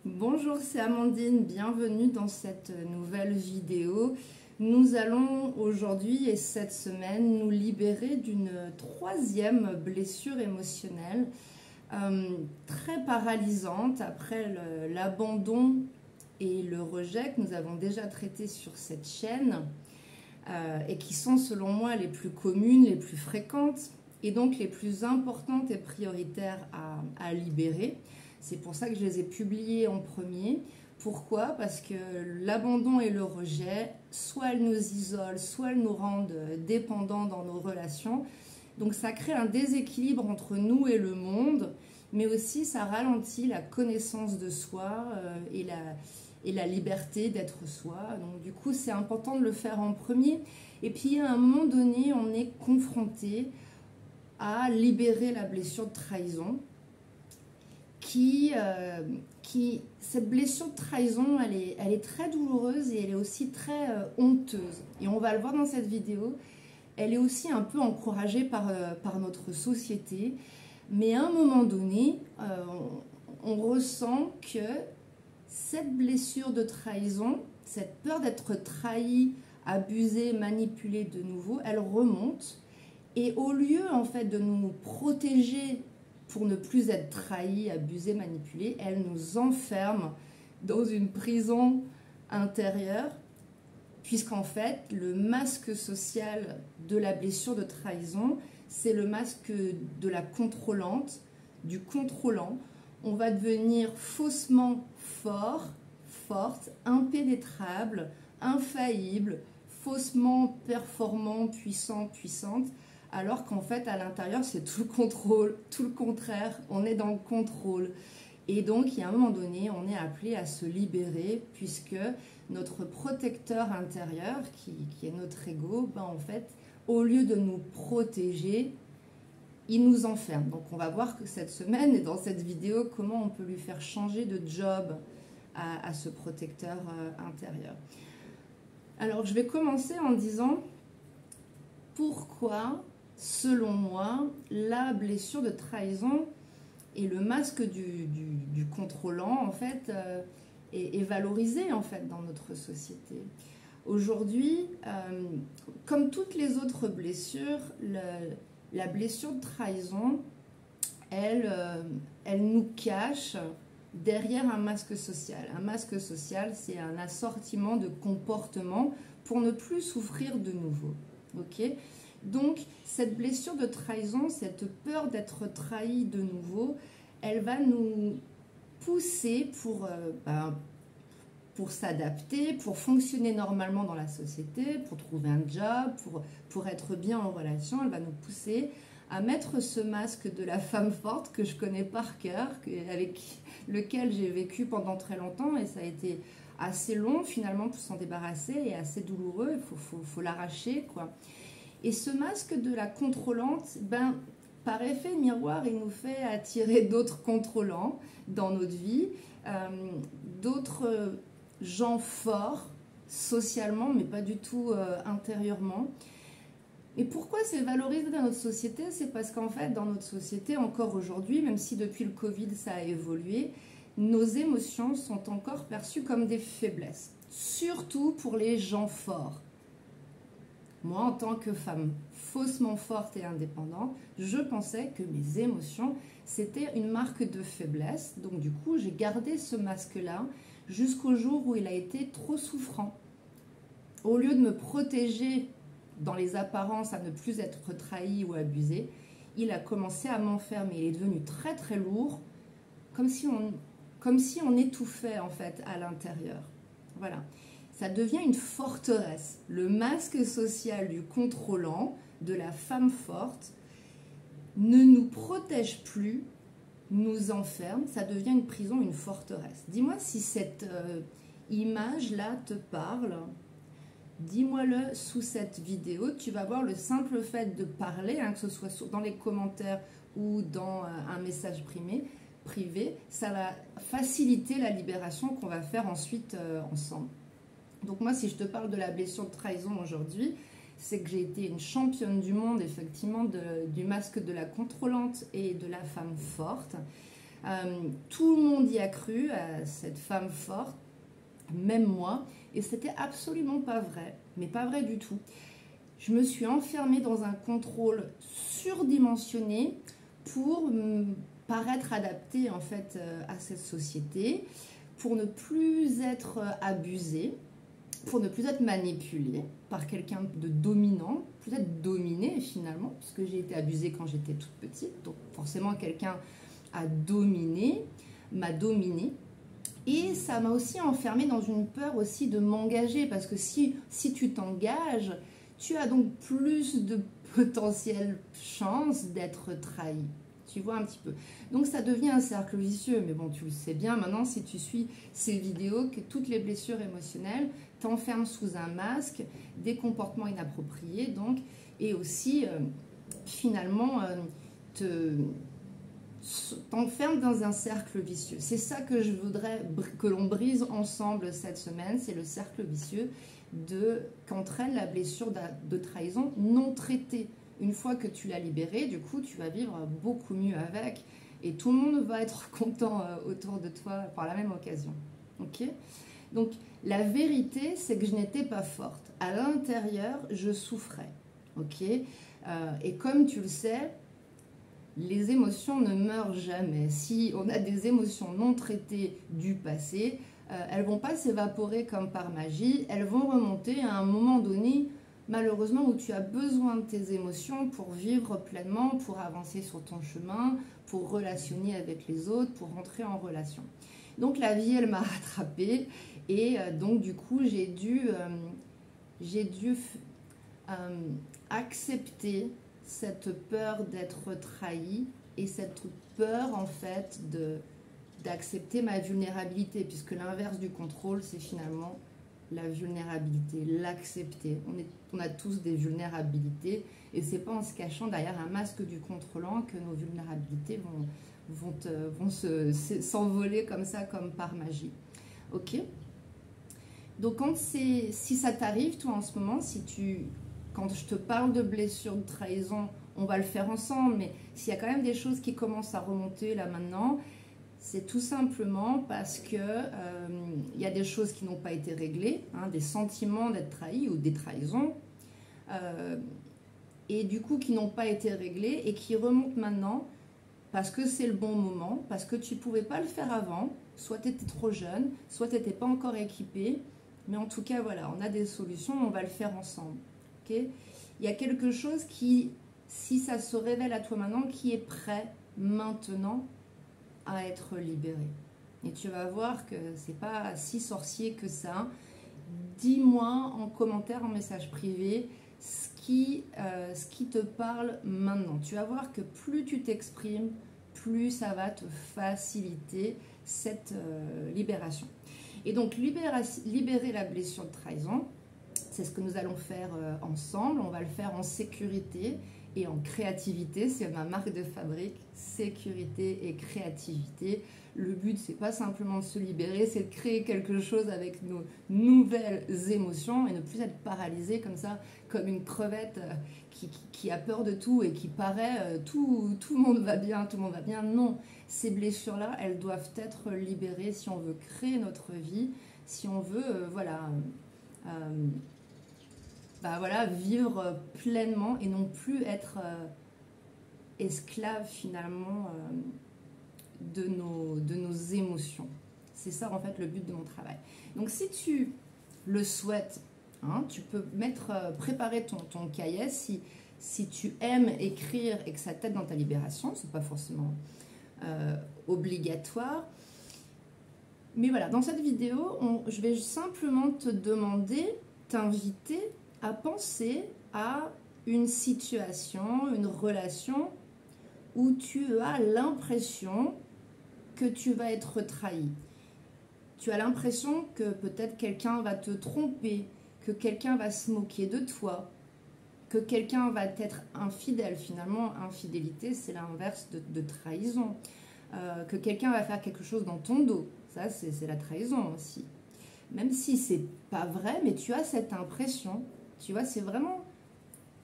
Bonjour, c'est Amandine, bienvenue dans cette nouvelle vidéo. Nous allons aujourd'hui et cette semaine nous libérer d'une troisième blessure émotionnelle très paralysante après l'abandon et le rejet que nous avons déjà traité sur cette chaîne et qui sont selon moi les plus communes, les plus fréquentes et donc les plus importantes et prioritaires à libérer. C'est pour ça que je les ai publiées en premier. Pourquoi? Parce que l'abandon et le rejet, soit elles nous isolent, soit elles nous rendent dépendants dans nos relations. Donc ça crée un déséquilibre entre nous et le monde, mais aussi ça ralentit la connaissance de soi et la liberté d'être soi. Donc du coup, c'est important de le faire en premier. Et puis à un moment donné, on est confronté à libérer la blessure de trahison. Cette blessure de trahison, elle est très douloureuse et elle est aussi très honteuse. Et on va le voir dans cette vidéo, elle est aussi un peu encouragée par notre société. Mais à un moment donné, on ressent que cette blessure de trahison, cette peur d'être trahi, abusé, manipulé de nouveau, elle remonte. Et au lieu en fait de nous protéger pour ne plus être trahi, abusé, manipulé, elle nous enferme dans une prison intérieure, puisqu'en fait, le masque social de la blessure de trahison, c'est le masque de la contrôlante, du contrôlant. On va devenir faussement fort, forte, impénétrable, infaillible, faussement performant, puissant, puissante, alors qu'en fait, à l'intérieur, c'est tout le contrôle, tout le contraire, on est dans le contrôle. Et donc, il y a un moment donné, on est appelé à se libérer, puisque notre protecteur intérieur, qui est notre ego, ben en fait, au lieu de nous protéger, il nous enferme. Donc, on va voir que cette semaine, et dans cette vidéo, comment on peut lui faire changer de job à ce protecteur intérieur. Alors, je vais commencer en disant pourquoi, selon moi, la blessure de trahison et le masque du contrôlant, en fait, est valorisé, en fait, dans notre société. Aujourd'hui, comme toutes les autres blessures, la blessure de trahison, elle nous cache derrière un masque social. Un masque social, c'est un assortiment de comportements pour ne plus souffrir de nouveau. Ok? Donc, cette blessure de trahison, cette peur d'être trahi de nouveau, elle va nous pousser pour s'adapter, pour fonctionner normalement dans la société, pour trouver un job, pour être bien en relation. Elle va nous pousser à mettre ce masque de la femme forte que je connais par cœur, avec lequel j'ai vécu pendant très longtemps, et ça a été assez long finalement pour s'en débarrasser et assez douloureux. Il faut l'arracher, quoi. Et ce masque de la contrôlante, ben, par effet miroir, il nous fait attirer d'autres contrôlants dans notre vie, d'autres gens forts socialement, mais pas du tout intérieurement. Et pourquoi c'est valorisé dans notre société? C'est parce qu'en fait, dans notre société, encore aujourd'hui, même si depuis le Covid ça a évolué, nos émotions sont encore perçues comme des faiblesses, surtout pour les gens forts. Moi, en tant que femme faussement forte et indépendante, je pensais que mes émotions, c'était une marque de faiblesse. Donc du coup, j'ai gardé ce masque-là jusqu'au jour où il a été trop souffrant. Au lieu de me protéger dans les apparences à ne plus être trahi ou abusé, il a commencé à m'enfermer. Il est devenu très très lourd, comme si on étouffait en fait à l'intérieur. Voilà. Ça devient une forteresse. Le masque social du contrôlant, de la femme forte, ne nous protège plus, nous enferme. Ça devient une prison, une forteresse. Dis-moi si cette image-là te parle. Dis-moi-le sous cette vidéo. Tu vas voir le simple fait de parler, hein, que ce soit dans les commentaires ou dans un message privé, ça va faciliter la libération qu'on va faire ensuite ensemble. Donc moi, si je te parle de la blessure de trahison aujourd'hui, c'est que j'ai été une championne du monde, effectivement, du masque de la contrôlante et de la femme forte. Tout le monde y a cru à cette femme forte, même moi, et c'était absolument pas vrai, mais pas vrai du tout. Je me suis enfermée dans un contrôle surdimensionné pour paraître adaptée en fait à cette société, pour ne plus être abusée, pour ne plus être manipulée par quelqu'un de dominant, plus être dominée finalement, puisque j'ai été abusée quand j'étais toute petite, donc forcément quelqu'un a dominé, m'a dominée. Et ça m'a aussi enfermée dans une peur aussi de m'engager, parce que si tu t'engages, tu as donc plus de potentielle chance d'être trahi. Tu vois un petit peu. Donc ça devient un cercle vicieux, mais bon, tu le sais bien maintenant si tu suis ces vidéos, que toutes les blessures émotionnelles t'enferment sous un masque, des comportements inappropriés, donc, et aussi finalement t'enferme dans un cercle vicieux. C'est ça que je voudrais que l'on brise ensemble cette semaine, c'est le cercle vicieux qu'entraîne la blessure de trahison non traitée. Une fois que tu l'as libérée, du coup, tu vas vivre beaucoup mieux avec et tout le monde va être content autour de toi par la même occasion. Ok ? Donc, la vérité, c'est que je n'étais pas forte. À l'intérieur, je souffrais. Ok ? Et comme tu le sais, les émotions ne meurent jamais. Si on a des émotions non traitées du passé, elles ne vont pas s'évaporer comme par magie, elles vont remonter à un moment donné, malheureusement, où tu as besoin de tes émotions pour vivre pleinement, pour avancer sur ton chemin, pour relationner avec les autres, pour rentrer en relation. Donc la vie, elle m'a rattrapée et donc du coup, j'ai dû accepter cette peur d'être trahi et cette peur en fait d'accepter ma vulnérabilité, puisque l'inverse du contrôle, c'est finalement la vulnérabilité, l'accepter. On a tous des vulnérabilités et c'est pas en se cachant derrière un masque du contrôlant que nos vulnérabilités vont s'envoler comme ça, comme par magie. Ok ? Donc si ça t'arrive, toi en ce moment, quand je te parle de blessure, de trahison, on va le faire ensemble, mais s'il y a quand même des choses qui commencent à remonter là maintenant, c'est tout simplement parce que y a des choses qui n'ont pas été réglées, hein, des sentiments d'être trahi ou des trahisons, et du coup qui n'ont pas été réglés et qui remontent maintenant parce que c'est le bon moment, parce que tu ne pouvais pas le faire avant, soit tu étais trop jeune, soit tu n'étais pas encore équipé, mais en tout cas voilà, on a des solutions, on va le faire ensemble. Okay ? Il y a quelque chose qui, si ça se révèle à toi maintenant, qui est prêt maintenant à être libéré. Et tu vas voir que c'est pas si sorcier que ça. Dis-moi en commentaire, en message privé, ce qui te parle maintenant. Tu vas voir que plus tu t'exprimes, plus ça va te faciliter cette libération. Et donc libérer la blessure de trahison, c'est ce que nous allons faire ensemble. On va le faire en sécurité et en créativité. C'est ma marque de fabrique, sécurité et créativité. Le but, c'est pas simplement de se libérer, c'est de créer quelque chose avec nos nouvelles émotions et ne plus être paralysé comme ça, comme une crevette qui a peur de tout et qui paraît tout le monde va bien, tout le monde va bien. Non, ces blessures-là, elles doivent être libérées si on veut créer notre vie, si on veut, vivre pleinement et non plus être esclave finalement de nos émotions. C'est ça en fait le but de mon travail. Donc si tu le souhaites, hein, tu peux préparer ton cahier si tu aimes écrire et que ça t'aide dans ta libération. C'est pas forcément obligatoire. Mais voilà, dans cette vidéo, je vais simplement te demander, t'inviter à penser à une situation, une relation où tu as l'impression que tu vas être trahi. Tu as l'impression que peut-être quelqu'un va te tromper, que quelqu'un va se moquer de toi, que quelqu'un va t'être infidèle. Finalement, infidélité, c'est l'inverse de trahison. Que quelqu'un va faire quelque chose dans ton dos. Ça, c'est la trahison aussi. Même si c'est pas vrai, mais tu as cette impression. Tu vois, c'est vraiment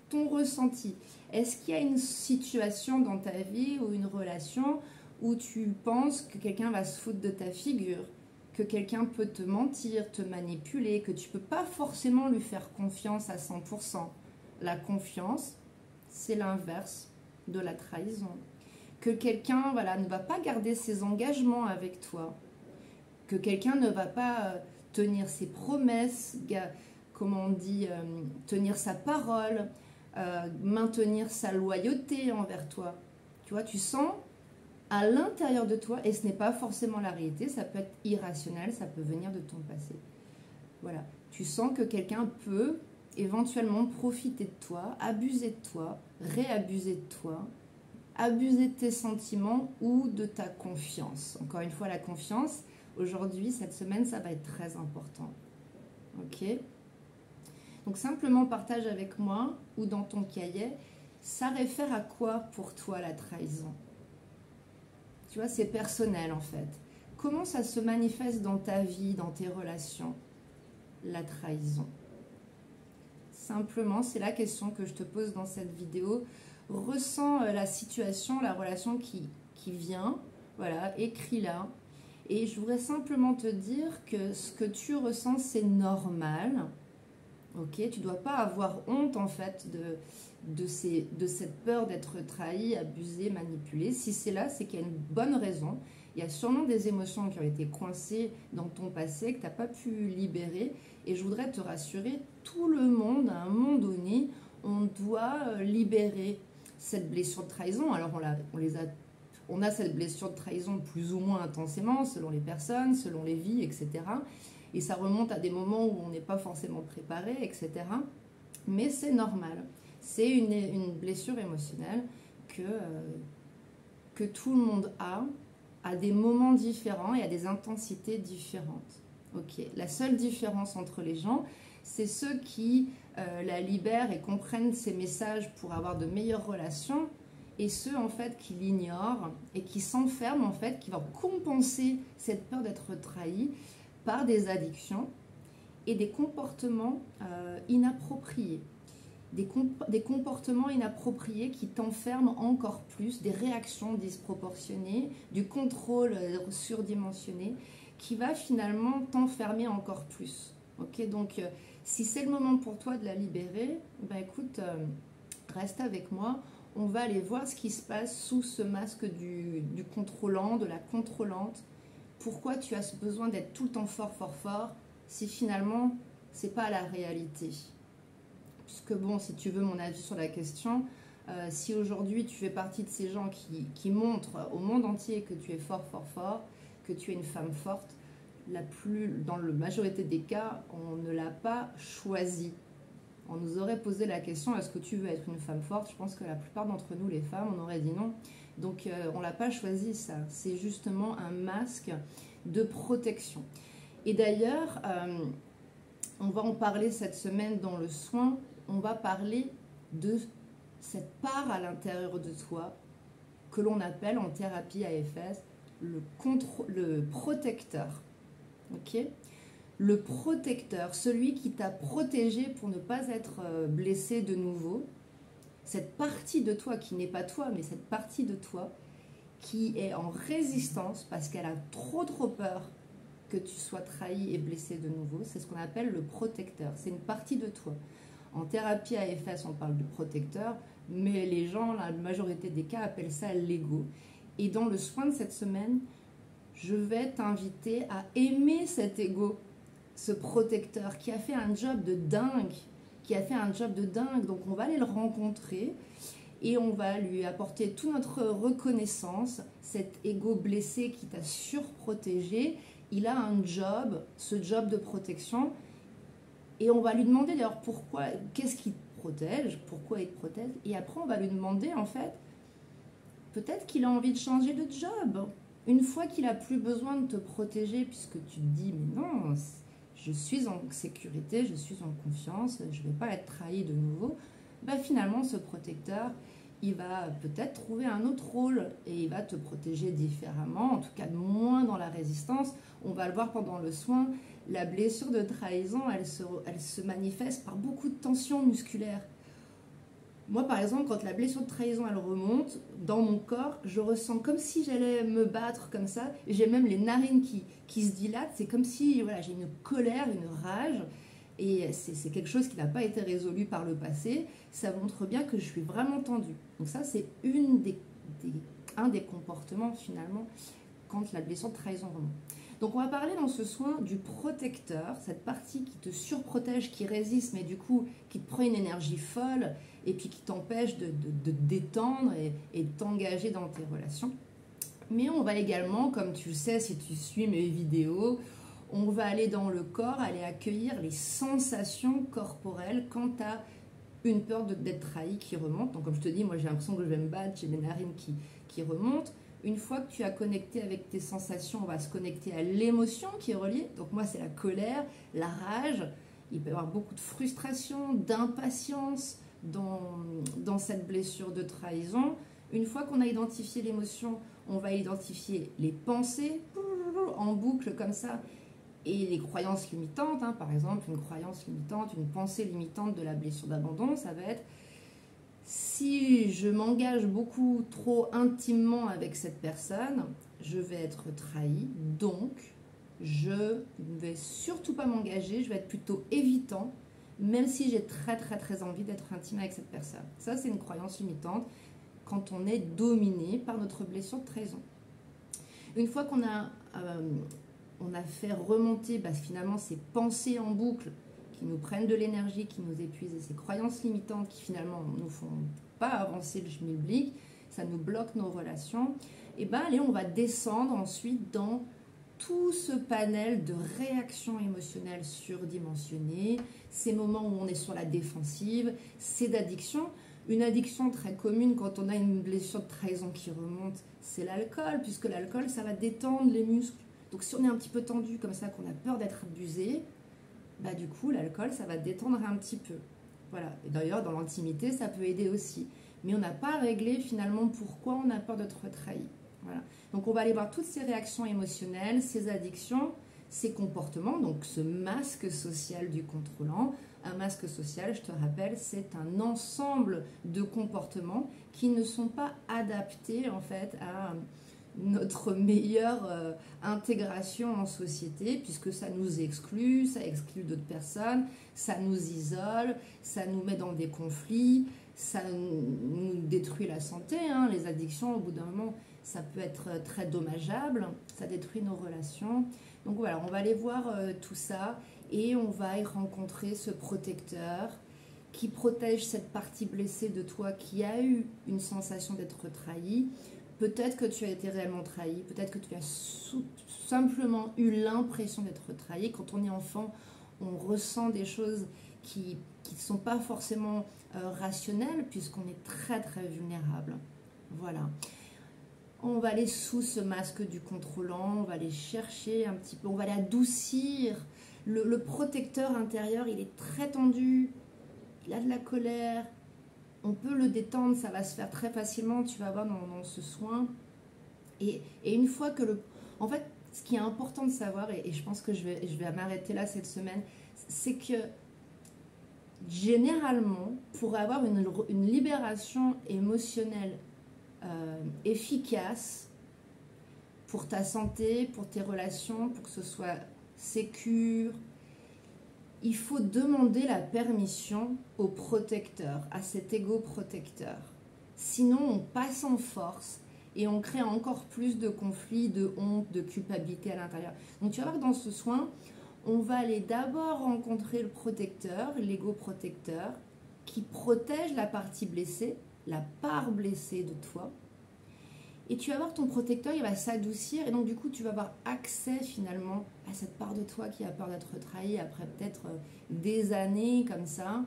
ton ressenti. Est-ce qu'il y a une situation dans ta vie ou une relation où tu penses que quelqu'un va se foutre de ta figure, que quelqu'un peut te mentir, te manipuler, que tu ne peux pas forcément lui faire confiance à 100%. La confiance, c'est l'inverse de la trahison. Que quelqu'un voilà, ne va pas garder ses engagements avec toi, que quelqu'un ne va pas tenir ses promesses, comment on dit, tenir sa parole, maintenir sa loyauté envers toi. Tu vois, tu sens à l'intérieur de toi, et ce n'est pas forcément la réalité, ça peut être irrationnel, ça peut venir de ton passé. Voilà, tu sens que quelqu'un peut éventuellement profiter de toi, abuser de toi, réabuser de toi, abuser de tes sentiments ou de ta confiance. Encore une fois, la confiance, aujourd'hui, cette semaine, ça va être très important. Ok ? Donc simplement partage avec moi ou dans ton cahier, ça réfère à quoi pour toi la trahison ? Tu vois, c'est personnel en fait. Comment ça se manifeste dans ta vie, dans tes relations, la trahison? Simplement, c'est la question que je te pose dans cette vidéo. Ressens la situation, la relation qui vient, voilà, écris-la. Et je voudrais simplement te dire que ce que tu ressens, c'est normal. Ok, tu ne dois pas avoir honte en fait de cette peur d'être trahi, abusé, manipulé. Si c'est là, c'est qu'il y a une bonne raison. Il y a sûrement des émotions qui ont été coincées dans ton passé, que tu n'as pas pu libérer. Et je voudrais te rassurer, tout le monde, à un moment donné, on doit libérer cette blessure de trahison. Alors on a cette blessure de trahison plus ou moins intensément, selon les personnes, selon les vies, etc. Et ça remonte à des moments où on n'est pas forcément préparé, etc. Mais c'est normal. C'est une blessure émotionnelle que tout le monde a à des moments différents et à des intensités différentes. Ok. La seule différence entre les gens, c'est ceux qui la libèrent et comprennent ces messages pour avoir de meilleures relations, et ceux en fait qui l'ignorent et qui s'enferment en fait, qui vont compenser cette peur d'être trahi par des addictions et des comportements inappropriés. Des comportements inappropriés qui t'enferment encore plus, des réactions disproportionnées, du contrôle surdimensionné qui va finalement t'enfermer encore plus. Ok, donc si c'est le moment pour toi de la libérer, ben écoute, reste avec moi. On va aller voir ce qui se passe sous ce masque du contrôlant, de la contrôlante. Pourquoi tu as ce besoin d'être tout le temps fort, fort, fort, si finalement, c'est pas la réalité. Puisque bon, si tu veux mon avis sur la question, si aujourd'hui tu fais partie de ces gens qui montrent au monde entier que tu es fort, fort, fort, que tu es une femme forte, dans la majorité des cas, on ne l'a pas choisi. On nous aurait posé la question, est-ce que tu veux être une femme forte? Je pense que la plupart d'entre nous, les femmes, on aurait dit non. Donc on ne l'a pas choisi, ça. C'est justement un masque de protection. Et d'ailleurs, on va en parler cette semaine dans le soin. On va parler de cette part à l'intérieur de toi que l'on appelle en thérapie AFS le protecteur. Ok ? Le protecteur, celui qui t'a protégé pour ne pas être blessé de nouveau. Cette partie de toi qui n'est pas toi, mais cette partie de toi qui est en résistance parce qu'elle a trop peur que tu sois trahi et blessé de nouveau, c'est ce qu'on appelle le protecteur. C'est une partie de toi. En thérapie AFS, on parle de protecteur, mais les gens, la majorité des cas, appellent ça l'ego. Et dans le soin de cette semaine, je vais t'inviter à aimer cet ego, ce protecteur qui a fait un job de dingue, donc on va aller le rencontrer et on va lui apporter toute notre reconnaissance, cet ego blessé qui t'a surprotégé. Il a un job, ce job de protection, et on va lui demander d'ailleurs pourquoi, qu'est-ce qui te protège, pourquoi il te protège, et après on va lui demander en fait, peut-être qu'il a envie de changer de job, une fois qu'il a plus besoin de te protéger, puisque tu te dis mais non, je suis en sécurité, je suis en confiance, je ne vais pas être trahi de nouveau, ben finalement ce protecteur, il va peut-être trouver un autre rôle et il va te protéger différemment, en tout cas moins dans la résistance. On va le voir pendant le soin, la blessure de trahison, elle se manifeste par beaucoup de tensions musculaires. Moi, par exemple, quand la blessure de trahison, elle remonte dans mon corps, je ressens comme si j'allais me battre comme ça. J'ai même les narines qui se dilatent. C'est comme si voilà, j'ai une colère, une rage. Et c'est quelque chose qui n'a pas été résolu par le passé. Ça montre bien que je suis vraiment tendue. Donc ça, c'est un des comportements, finalement, quand la blessure de trahison remonte. Donc on va parler dans ce soin du protecteur, cette partie qui te surprotège, qui résiste, mais du coup qui te prend une énergie folle et puis qui t'empêche de te détendre et de t'engager dans tes relations. Mais on va également, comme tu le sais si tu suis mes vidéos, on va aller dans le corps, aller accueillir les sensations corporelles quand tu as une peur d'être trahi qui remonte. Donc comme je te dis, moi j'ai l'impression que je vais me battre, j'ai mes narines qui remontent. Une fois que tu as connecté avec tes sensations, on va se connecter à l'émotion qui est reliée. Donc moi, c'est la colère, la rage. Il peut y avoir beaucoup de frustration, d'impatience dans cette blessure de trahison. Une fois qu'on a identifié l'émotion, on va identifier les pensées en boucle comme ça et les croyances limitantes. Par exemple, une croyance limitante, une pensée limitante de la blessure d'abandon, ça va être: si je m'engage beaucoup trop intimement avec cette personne, je vais être trahi, donc je ne vais surtout pas m'engager, je vais être plutôt évitant, même si j'ai très très très envie d'être intime avec cette personne. Ça, c'est une croyance limitante quand on est dominé par notre blessure de trahison. Une fois qu'on a fait remonter finalement ces pensées en boucle qui nous prennent de l'énergie, qui nous épuisent, et ces croyances limitantes qui finalement ne nous font pas avancer le schmilblick, ça nous bloque nos relations, et allez, on va descendre ensuite dans tout ce panel de réactions émotionnelles surdimensionnées, ces moments où on est sur la défensive, c'est d'addiction. Une addiction très commune quand on a une blessure de trahison qui remonte, c'est l'alcool, puisque l'alcool, ça va détendre les muscles. Donc si on est un petit peu tendu comme ça, qu'on a peur d'être abusé, du coup, l'alcool, ça va détendre un petit peu. Voilà. Et d'ailleurs, dans l'intimité, ça peut aider aussi. Mais on n'a pas réglé finalement pourquoi on a peur d'être trahi. Voilà. Donc, on va aller voir toutes ces réactions émotionnelles, ces addictions, ces comportements, donc ce masque social du contrôlant. Un masque social, je te rappelle, c'est un ensemble de comportements qui ne sont pas adaptés en fait à notre meilleure intégration en société, puisque ça nous exclut, ça exclut d'autres personnes, ça nous isole, ça nous met dans des conflits, ça nous détruit la santé. Les addictions, au bout d'un moment, ça peut être très dommageable, ça détruit nos relations. Donc voilà, on va aller voir tout ça et on va y rencontrer ce protecteur qui protège cette partie blessée de toi qui a eu une sensation d'être trahi. Peut-être que tu as été réellement trahi, peut-être que tu as simplement eu l'impression d'être trahi. Quand on est enfant, on ressent des choses qui ne sont pas forcément rationnelles puisqu'on est très très vulnérable. Voilà. On va aller sous ce masque du contrôlant, on va aller chercher un petit peu, on va aller adoucir. Le protecteur intérieur, il est très tendu, il a de la colère. On peut le détendre, ça va se faire très facilement, tu vas voir dans ce soin. Et une fois que En fait, ce qui est important de savoir, et je pense que je vais m'arrêter là cette semaine, c'est que généralement, pour avoir une libération émotionnelle efficace pour ta santé, pour tes relations, pour que ce soit sécure, il faut demander la permission au protecteur, à cet ego protecteur. Sinon, on passe en force et on crée encore plus de conflits, de honte, de culpabilité à l'intérieur. Donc tu vas voir que dans ce soin, on va aller d'abord rencontrer le protecteur, l'ego protecteur, qui protège la partie blessée, la part blessée de toi. Et tu vas voir ton protecteur, il va s'adoucir et donc du coup tu vas avoir accès finalement à cette part de toi qui a peur d'être trahie après peut-être des années comme ça.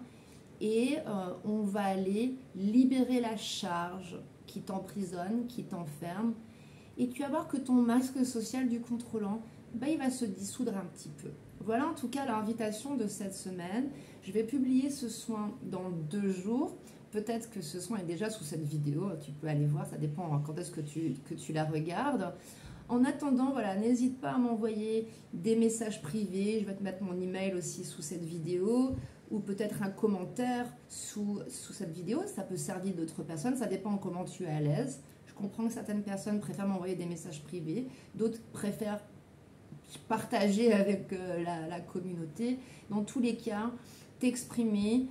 Et on va aller libérer la charge qui t'emprisonne, qui t'enferme. Et tu vas voir que ton masque social du contrôlant, il va se dissoudre un petit peu. Voilà en tout cas l'invitation de cette semaine. Je vais publier ce soin dans 2 jours. Peut-être que ce soin est déjà sous cette vidéo, tu peux aller voir, ça dépend quand est-ce que tu la regardes. En attendant, voilà, n'hésite pas à m'envoyer des messages privés, je vais te mettre mon email aussi sous cette vidéo, ou peut-être un commentaire sous cette vidéo. Ça peut servir d'autres personnes, ça dépend comment tu es à l'aise. Je comprends que certaines personnes préfèrent m'envoyer des messages privés, d'autres préfèrent partager avec la communauté. Dans tous les cas, t'exprimer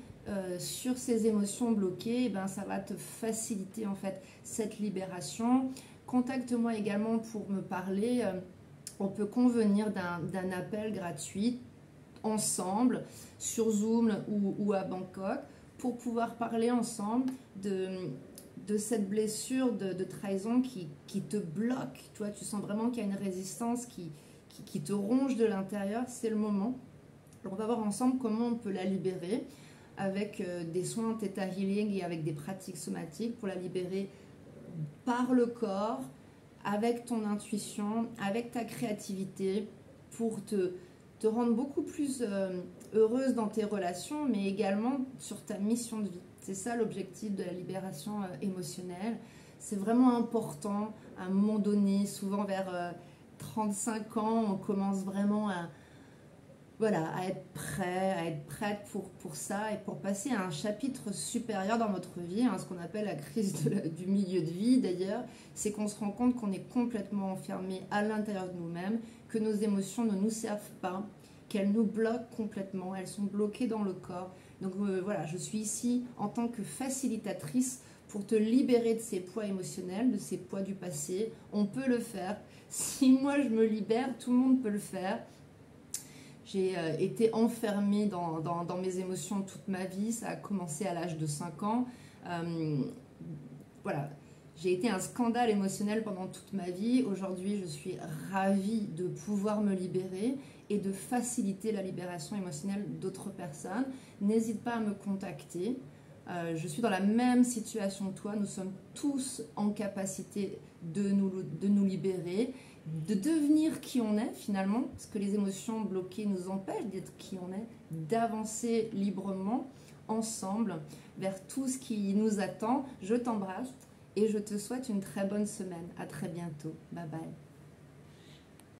sur ces émotions bloquées, eh ben, ça va te faciliter en fait cette libération. Contacte-moi également pour me parler. On peut convenir d'un appel gratuit ensemble sur Zoom ou à Bangkok pour pouvoir parler ensemble de cette blessure de trahison qui te bloque. Tu vois, tu sens vraiment qu'il y a une résistance qui te ronge de l'intérieur. C'est le moment. On va voir ensemble comment on peut la libérer avec des soins Theta Healing et avec des pratiques somatiques pour la libérer par le corps, avec ton intuition, avec ta créativité, pour te rendre beaucoup plus heureuse dans tes relations, mais également sur ta mission de vie. C'est ça l'objectif de la libération émotionnelle. C'est vraiment important, à un moment donné, souvent vers 35 ans, on commence vraiment à être prêt, à être prête pour ça et pour passer à un chapitre supérieur dans notre vie, ce qu'on appelle la crise du milieu de vie d'ailleurs, c'est qu'on se rend compte qu'on est complètement enfermé à l'intérieur de nous-mêmes, que nos émotions ne nous servent pas, qu'elles nous bloquent complètement, elles sont bloquées dans le corps. Donc voilà, je suis ici en tant que facilitatrice pour te libérer de ces poids émotionnels, de ces poids du passé. On peut le faire. Si moi je me libère, tout le monde peut le faire. J'ai été enfermée dans mes émotions toute ma vie. Ça a commencé à l'âge de 5 ans. Voilà, j'ai été un scandale émotionnel pendant toute ma vie. Aujourd'hui, je suis ravie de pouvoir me libérer et de faciliter la libération émotionnelle d'autres personnes. N'hésite pas à me contacter. Je suis dans la même situation que toi. Nous sommes tous en capacité de nous libérer, de devenir qui on est finalement, parce que les émotions bloquées nous empêchent d'être qui on est, d'avancer librement ensemble vers tout ce qui nous attend. Je t'embrasse et je te souhaite une très bonne semaine. À très bientôt. Bye bye.